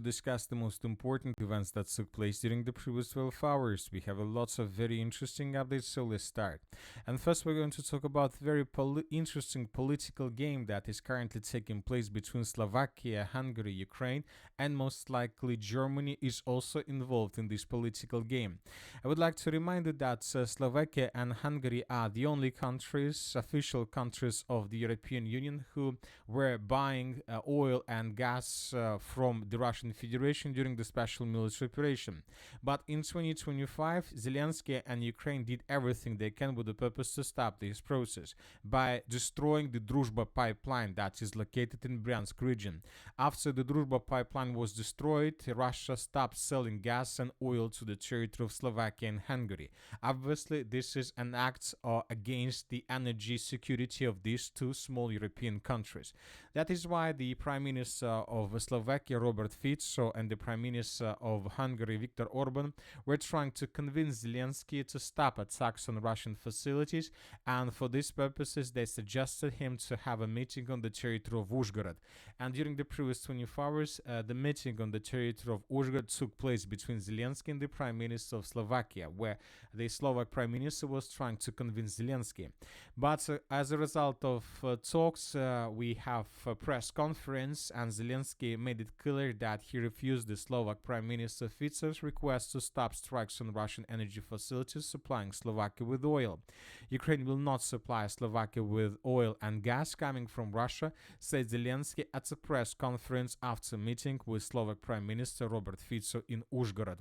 to discuss the most important events that took place during the previous 12 hours. We have lots of very interesting updates, so let's start. And first, we're going to talk about very interesting political game that is currently taking place between Slovakia, Hungary, Ukraine, and most likely Germany is also involved in this political game. I would like to remind you that Slovakia and Hungary are the only countries, official countries of the European Union, who were buying oil and gas from the Russian Federation during the special military operation. But in 2025, Zelenskyy and Ukraine did everything they can with the purpose to stop this process by destroying the Druzhba pipeline that is located in Bryansk region. After the Druzhba pipeline was destroyed, Russia stopped selling gas and oil to the territory of Slovakia and Hungary. Obviously, this is an act against the energy security of these two small European countries. That is why the Prime Minister of Slovakia, Robert Fico, and the Prime Minister of Hungary, Viktor Orban, were trying to convince Zelenskyy to stop attacks on Russian facilities, and for these purposes, they suggested him to have a meeting on the territory of Uzhhorod. And during the previous 24 hours, the meeting on the territory of Uzhhorod took place between Zelenskyy and the Prime Minister of Slovakia, where the Slovak Prime Minister was trying to convince Zelenskyy. But as a result of talks, we have a press conference, and Zelenskyy made it clear that he refused the Slovak Prime Minister Fico's request to stop strikes on Russian energy facilities supplying Slovakia with oil. Ukraine will not supply Slovakia with oil and gas coming from Russia, said Zelenskyy at a press conference after meeting with Slovak Prime Minister Robert Fico in Uzhhorod.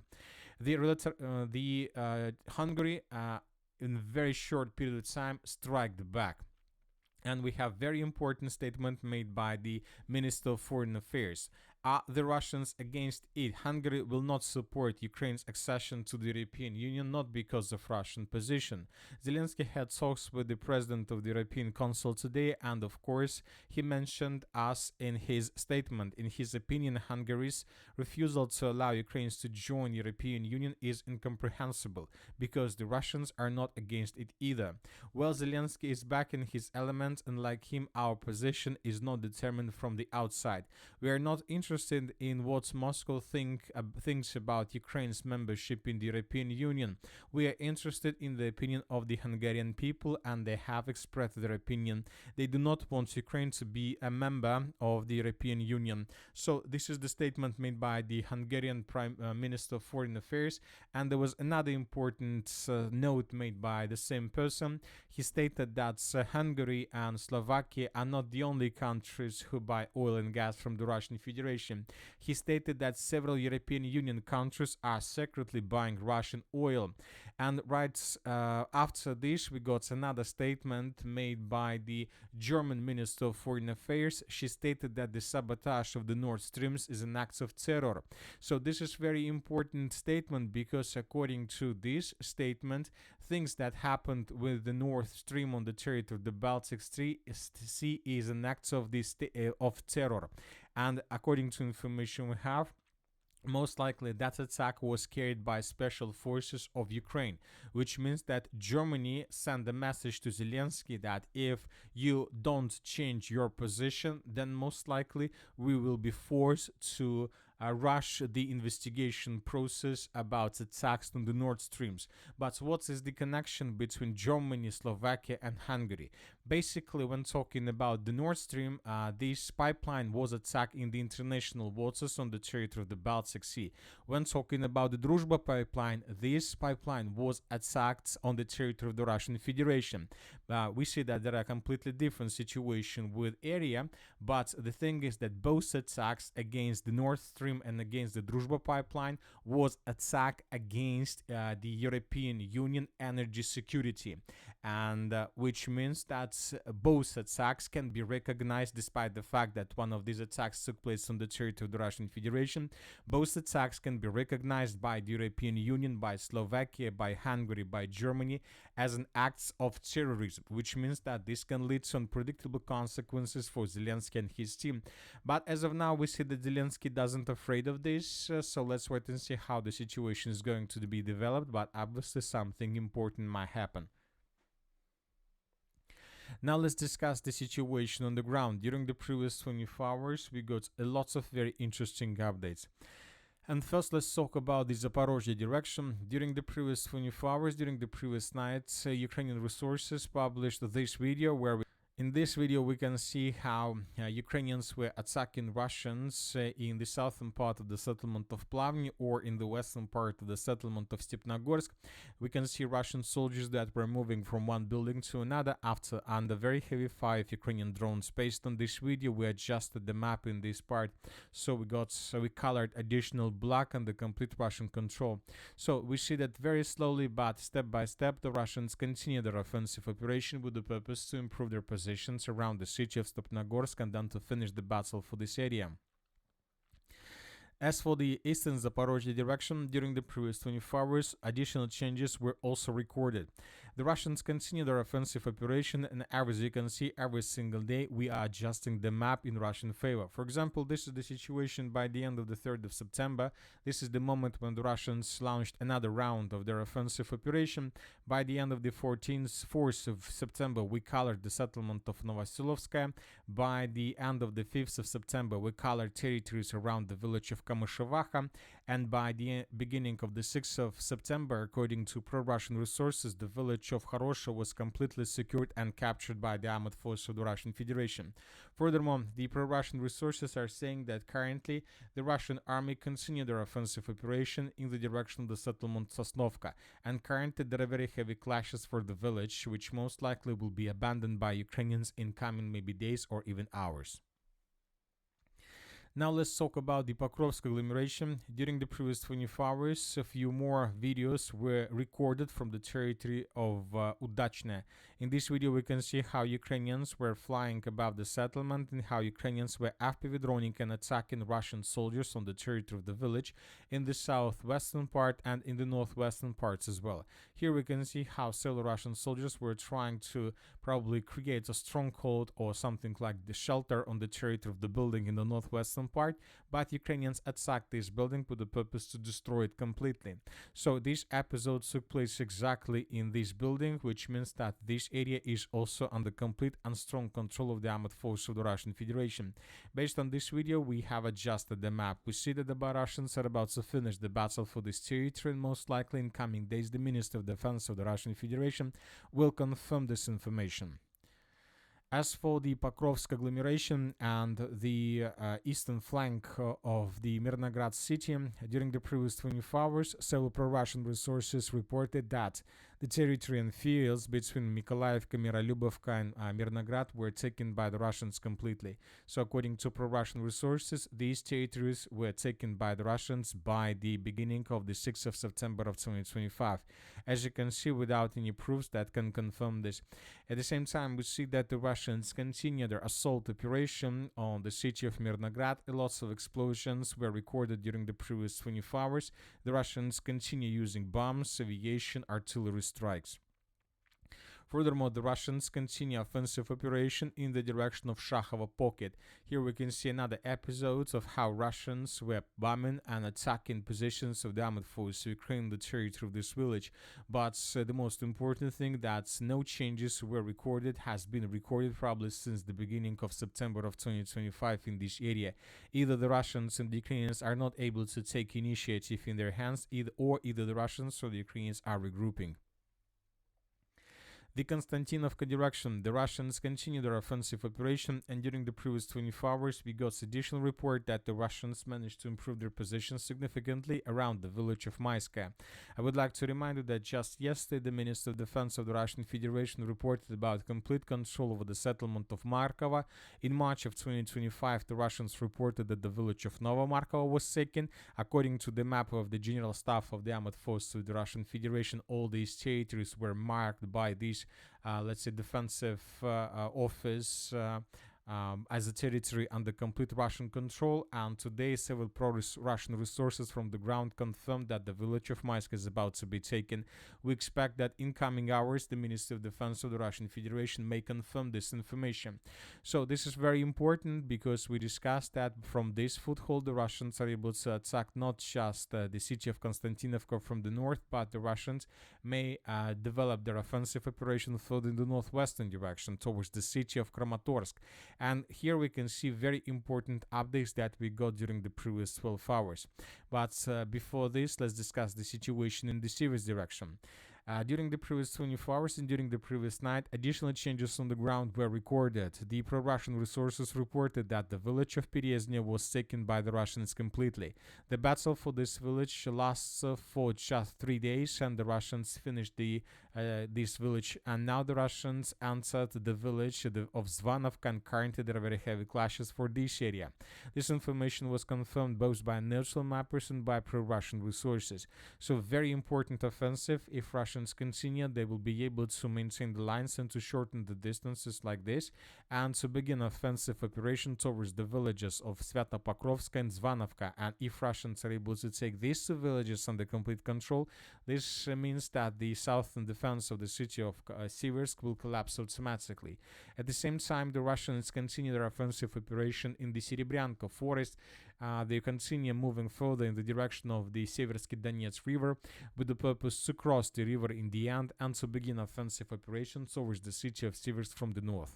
Hungary, in a very short period of time, struck back. And we have very important statement made by the Minister of Foreign Affairs. Are the Russians against it? Hungary will not support Ukraine's accession to the European Union, not because of Russian position. Zelenskyy had talks with the President of the European Council today, and of course, he mentioned us in his statement. In his opinion, Hungary's refusal to allow Ukraine to join the European Union is incomprehensible, because the Russians are not against it either. Well, Zelenskyy is back in his element, and like him, our position is not determined from the outside. We are not interested in what Moscow thinks about Ukraine's membership in the European Union. We are interested in the opinion of the Hungarian people, and they have expressed their opinion. They do not want Ukraine to be a member of the European Union. So this is the statement made by the Hungarian Prime Minister of Foreign Affairs, and there was another important note made by the same person. He stated that Hungary and Slovakia are not the only countries who buy oil and gas from the Russian Federation. He stated that several European Union countries are secretly buying Russian oil. And right after this, we got another statement made by the German Minister of Foreign Affairs. She stated that the sabotage of the Nord Streams is an act of terror. So this is very important statement, because according to this statement, things that happened with the Nord Stream on the territory of the Baltic Sea is an act of terror. And according to information we have, most likely that attack was carried by special forces of Ukraine, which means that Germany sent a message to Zelenskyy that if you don't change your position, then most likely we will be forced to rush the investigation process about attacks on the Nord Streams. But what is the connection between Germany, Slovakia, and Hungary? Basically, when talking about the Nord Stream, this pipeline was attacked in the international waters on the territory of the Baltic Sea. When talking about the Druzhba pipeline, this pipeline was attacked on the territory of the Russian Federation. We see that there are completely different situations with area, but the thing is that both attacks against the Nord Stream and against the Druzhba pipeline was attack against the European Union energy security, and which means that both attacks can be recognized despite the fact that one of these attacks took place on the territory of the Russian Federation. Both attacks can be recognized by the European Union, by Slovakia, by Hungary, by Germany as an act of terrorism, which means that this can lead to unpredictable consequences for Zelenskyy and his team. But as of now, we see that Zelenskyy doesn't afraid of this, so let's wait and see how the situation is going to be developed, but obviously something important might happen. Now let's discuss the situation on the ground. During the previous 24 hours, we got lots of very interesting updates. And first, let's talk about the Zaporozhye direction. During the previous 24 hours, during the previous night, Ukrainian resources published this video where in this video, we can see how Ukrainians were attacking Russians in the southern part of the settlement of Plavny or in the western part of the settlement of Stepnogorsk. We can see Russian soldiers that were moving from one building to another under very heavy fire of Ukrainian drones. Based on this video, we adjusted the map in this part, so we colored additional black and the complete Russian control. So we see that very slowly but step by step, the Russians continue their offensive operation with the purpose to improve their position around the city of Stepnogorsk and then to finish the battle for this area. As for the eastern Zaporozhye direction, during the previous 24 hours, additional changes were also recorded. The Russians continue their offensive operation, and as you can see, every single day we are adjusting the map in Russian favor. For example, this is the situation by the end of the 3rd of September. This is the moment when the Russians launched another round of their offensive operation. By the end of the 4th of September, we colored the settlement of Novosilovskaya. By the end of the 5th of September, we colored territories around the village of Kamyshevacha. And by the beginning of the 6th of September, according to pro-Russian resources, the village of Kharosha was completely secured and captured by the armed forces of the Russian Federation. Furthermore, the pro-Russian resources are saying that currently the Russian army continued their offensive operation in the direction of the settlement Sosnovka, and currently there are very heavy clashes for the village, which most likely will be abandoned by Ukrainians in coming maybe days or even hours. Now let's talk about the Pokrovsk agglomeration. During the previous 24 hours, a few more videos were recorded from the territory of Udachne. In this video, we can see how Ukrainians were flying above the settlement and how Ukrainians were FPV droning and attacking Russian soldiers on the territory of the village in the southwestern part and in the northwestern parts as well. Here we can see how several Russian soldiers were trying to probably create a stronghold or something like the shelter on the territory of the building in the northwestern part, but Ukrainians attacked this building with the purpose to destroy it completely. So this episode took place exactly in this building, which means that this area is also under complete and strong control of the armed forces of the Russian Federation. Based on this video, we have adjusted the map. We see that the Russians are about to finish the battle for this territory, and most likely in coming days the Minister of Defense of the Russian Federation will confirm this information. As for the Pokrovsk agglomeration and the eastern flank of the Mirnograd city, during the previous 24 hours, several pro-Russian resources reported that the territory and fields between Mykolaiivka, Mirolubovka and Mirnograd were taken by the Russians completely. So according to pro-Russian resources, these territories were taken by the Russians by the beginning of the 6th of September of 2025. As you can see, without any proofs that can confirm this. At the same time, we see that the Russians continue their assault operation on the city of Mirnograd. Lots of explosions were recorded during the previous 24 hours. The Russians continue using bombs, aviation, artillery strikes. Furthermore, the Russians continue offensive operation in the direction of Shakhovo Pocket. Here we can see another episode of how Russians were bombing and attacking positions of the armed forces of Ukraine in the territory of this village. But the most important thing that no changes were recorded has been recorded probably since the beginning of September of 2025 in this area. Either the Russians and the Ukrainians are not able to take initiative in their hands, either the Russians or the Ukrainians are regrouping. The Konstantinovka direction, the Russians continue their offensive operation, and during the previous 24 hours, we got additional report that the Russians managed to improve their position significantly around the village of Maiskaya. I would like to remind you that just yesterday, the Minister of Defense of the Russian Federation reported about complete control over the settlement of Markova. In March of 2025, the Russians reported that the village of Novomarkova was taken. According to the map of the General Staff of the Armed Forces of the Russian Federation, all these territories were marked by these let's say defensive office as a territory under complete Russian control. And today, several pro-Russian resources from the ground confirmed that the village of Maisk is about to be taken. We expect that in coming hours, the Ministry of Defense of the Russian Federation may confirm this information. So this is very important because we discussed that from this foothold, the Russians are able to attack not just the city of Konstantinovka from the north, but the Russians may develop their offensive operation further in the northwestern direction towards the city of Kramatorsk. And here we can see very important updates that we got during the previous 12 hours. But before this, let's discuss the situation in the Sivers direction. During the previous 24 hours and during the previous night, additional changes on the ground were recorded. The pro-Russian resources reported that the village of Perezhny was taken by the Russians completely. The battle for this village lasts for just 3 days, and the Russians finished this village. And now the Russians entered the village of Zvanovka, and currently there are very heavy clashes for this area. This information was confirmed both by neutral mappers and by pro-Russian resources. So very important offensive. If Russians continue, they will be able to maintain the lines and to shorten the distances like this, and to begin offensive operation towards the villages of Svyatopokrovska and Zvanovka. And if Russians are able to take these two villages under complete control, this means that the southern defense of the city of Siversk will collapse automatically. At the same time, the Russians continue their offensive operation in the Serebryanka forest. They continue moving further in the direction of the Seversky Donetsk River with the purpose to cross the river in the end and to begin offensive operations towards the city of Siversk from the north.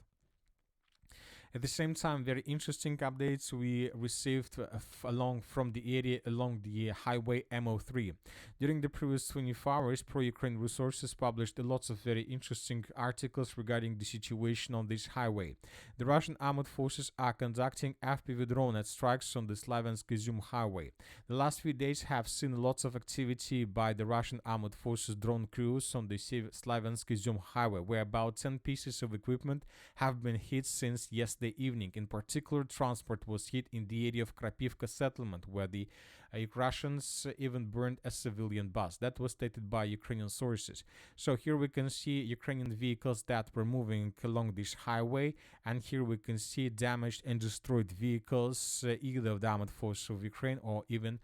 At the same time, very interesting updates we received along from the area along the highway MO3. During the previous 24 hours, pro-Ukraine resources published lots of very interesting articles regarding the situation on this highway. The Russian armed forces are conducting FPV drone strikes on the Sloviansk highway. The last few days have seen lots of activity by the Russian armed forces drone crews on the Sloviansk highway, where about 10 pieces of equipment have been hit since yesterday evening. In particular, transport was hit in the area of Krapivka settlement, where the Russians even burned a civilian bus. That was stated by Ukrainian sources. So here we can see Ukrainian vehicles that were moving along this highway, and here we can see damaged and destroyed vehicles, either of the armed forces of Ukraine or even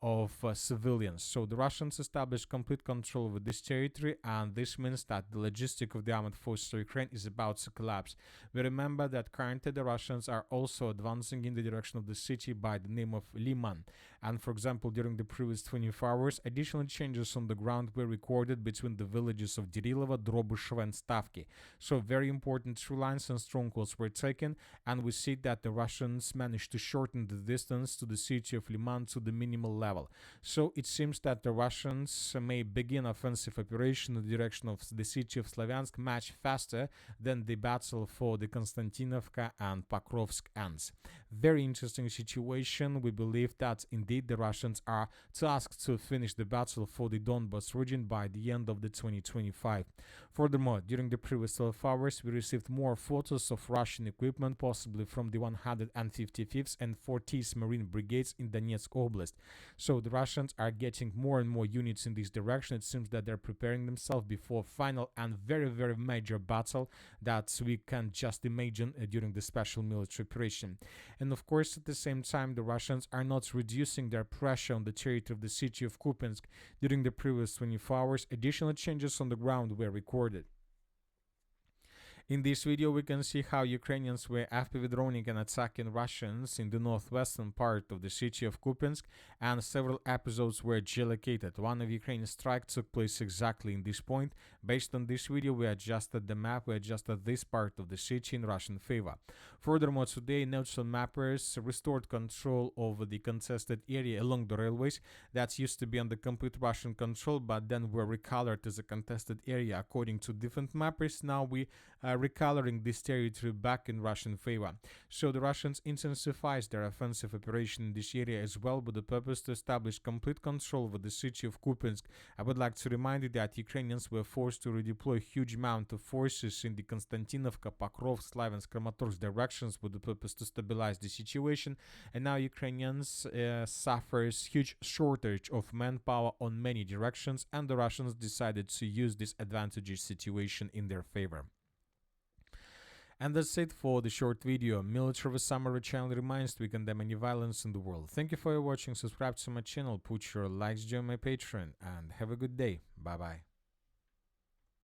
of civilians. So the Russians established complete control over this territory, and this means that the logistic of the armed forces of Ukraine is about to collapse. We remember that currently the Russians are also advancing in the direction of the city by the name of Liman. And for example, during the previous 24 hours, additional changes on the ground were recorded between the villages of Dirilova, Drobyshevo, and Stavki. So very important true lines and strongholds were taken, and we see that the Russians managed to shorten the distance to the city of Liman to the minimal level. So it seems that the Russians may begin offensive operation in the direction of the city of Sloviansk much faster than the battle for the Konstantinovka and Pokrovsk ends. Very interesting situation. We believe that indeed the Russians are tasked to finish the battle for the Donbas region by the end of the 2025. Furthermore, during the previous 12 hours, we received more photos of Russian equipment, possibly from the 155th and 40th Marine Brigades in Donetsk Oblast. So the Russians are getting more and more units in this direction. It seems that they're preparing themselves before final and very, very major battle that we can just imagine during the special military operation. And of course, at the same time, the Russians are not reducing their pressure on the territory of the city of Kupiansk. During the previous 24 hours, additional changes on the ground were recorded. In this video, we can see how Ukrainians were FPV droning and attacking Russians in the northwestern part of the city of Kupiansk, and several episodes were geolocated. One of Ukraine's strikes took place exactly in this point. Based on this video, we adjusted the map, we adjusted this part of the city in Russian favor. Furthermore, today, neutral mappers restored control over the contested area along the railways that used to be under complete Russian control, but then were recolored as a contested area according to different mappers. Now we are recoloring this territory back in Russian favor. So the Russians intensified their offensive operation in this area as well, with the purpose to establish complete control over the city of Kupiansk. I would like to remind you that Ukrainians were forced to redeploy a huge amount of forces in the Konstantinovka, Pokrovsk, Sloviansk, Kramatorsk directions with the purpose to stabilize the situation, and now Ukrainians suffers huge shortage of manpower on many directions, and the Russians decided to use this advantageous situation in their favor. And that's it for the short video. Military Summary channel reminds we condemn any violence in the world. Thank you for watching, subscribe to my channel, put your likes, join my Patreon, and have a good day. Bye bye.